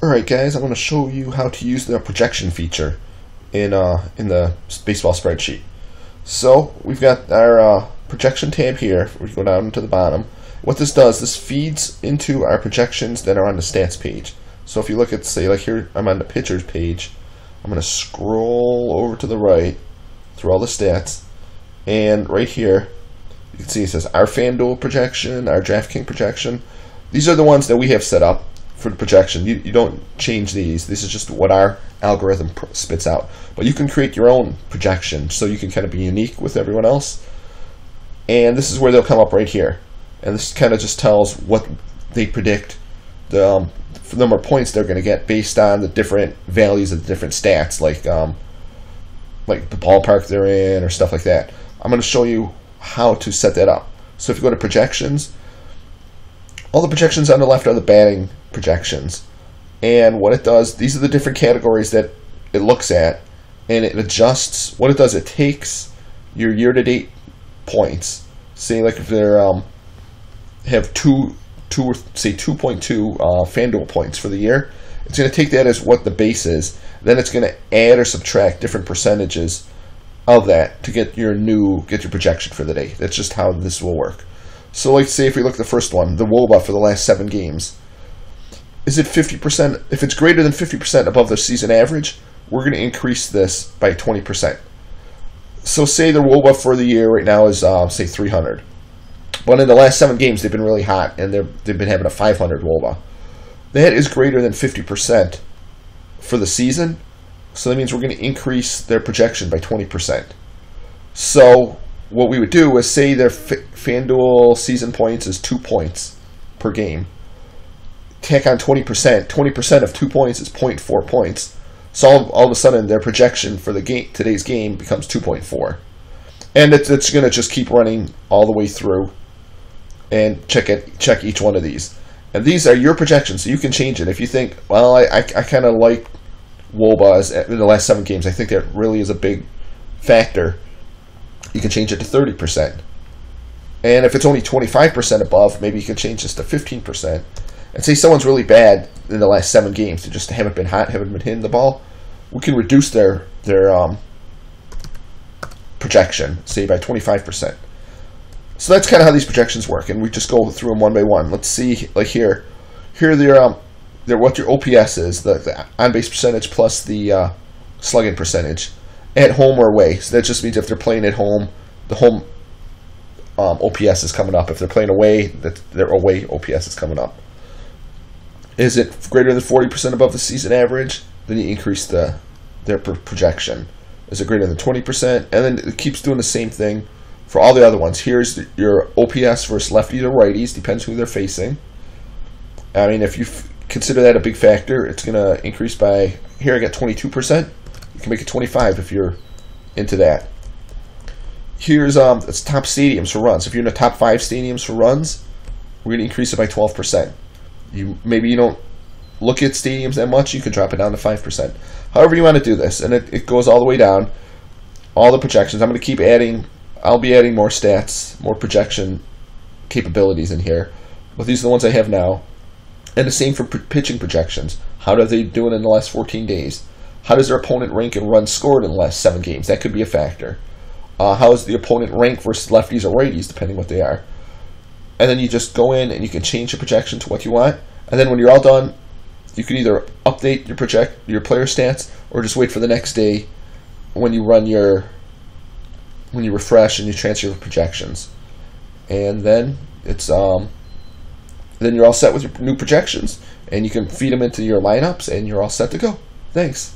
Alright guys, I'm going to show you how to use the projection feature in the baseball spreadsheet. So we've got our projection tab here. We go down to the bottom. What this does, this feeds into our projections that are on the stats page. So if you look at, say, like here, I'm on the pitchers page. I'm going to scroll over to the right through all the stats, and right here you can see it says our FanDuel projection, our DraftKings projection. These are the ones that we have set up for the projection. You don't change these. This is just what our algorithm spits out. But you can create your own projection, so you can kind of be unique with everyone else. And this is where they'll come up right here. And this kind of just tells what they predict the number of points they're going to get based on the different values of the different stats, like the ballpark they're in or stuff like that. I'm going to show you how to set that up. So if you go to projections, all the projections on the left are the batting projections, and what it does, these are the different categories that it looks at, and it adjusts. What it does, it takes your year-to-date points, say like if they're have say 2.2 FanDuel points for the year, it's going to take that as what the base is. Then it's going to add or subtract different percentages of that to get your projection for the day. That's just how this will work. So like say if we look at the first one, the WOBA for the last 7 games. Is it 50%? If it's greater than 50% above the season average, we're going to increase this by 20%. So say the WOBA for the year right now is say 300. But in the last 7 games they've been really hot, and they've been having a 500 WOBA. That is greater than 50% for the season. So that means we're going to increase their projection by 20%. So what we would do is say their FanDuel season points is 2 points per game. Tack on 20%. 20% of 2 points is 0.4 points. So all of a sudden their projection for the today's game becomes 2.4. And it's going to just keep running all the way through and check each one of these. And these are your projections, so you can change it. If you think, well, I kind of like WOBAs in the last 7 games, I think that really is a big factor, you can change it to 30%. And if it's only 25% above, maybe you can change this to 15%. And say someone's really bad in the last 7 games, they just haven't been hot, haven't been hitting the ball, we can reduce their projection, say by 25%. So that's kind of how these projections work, and we just go through them one by one. Let's see, like here they're what your OPS is, the on-base percentage plus the slugging percentage, at home or away. So that just means if they're playing at home, the home OPS is coming up. If they're playing away, their away OPS is coming up. Is it greater than 40% above the season average? Then you increase their projection. Is it greater than 20%? And then it keeps doing the same thing for all the other ones. Here's your OPS versus lefties or righties, depends who they're facing. I mean, if you consider that a big factor, it's going to increase by, here I got 22%. You can make it 25 if you're into that. Here's it's top stadiums for runs. If you're in the top 5 stadiums for runs, we're going to increase it by 12%. Maybe you don't look at stadiums that much, you can drop it down to 5%. However you want to do this, and it goes all the way down, all the projections. I'm going to keep adding, I'll be adding more stats, more projection capabilities in here. But these are the ones I have now. And the same for pitching projections. How are they doing in the last 14 days? How does their opponent rank in runs scored in the last 7 games? That could be a factor. How is the opponent rank versus lefties or righties, depending what they are? And then you just go in and you can change your projection to what you want. And then when you're all done, you can either update your player stats, or just wait for the next day when you refresh and you transfer your projections. And then then you're all set with your new projections, and you can feed them into your lineups, and you're all set to go. Thanks.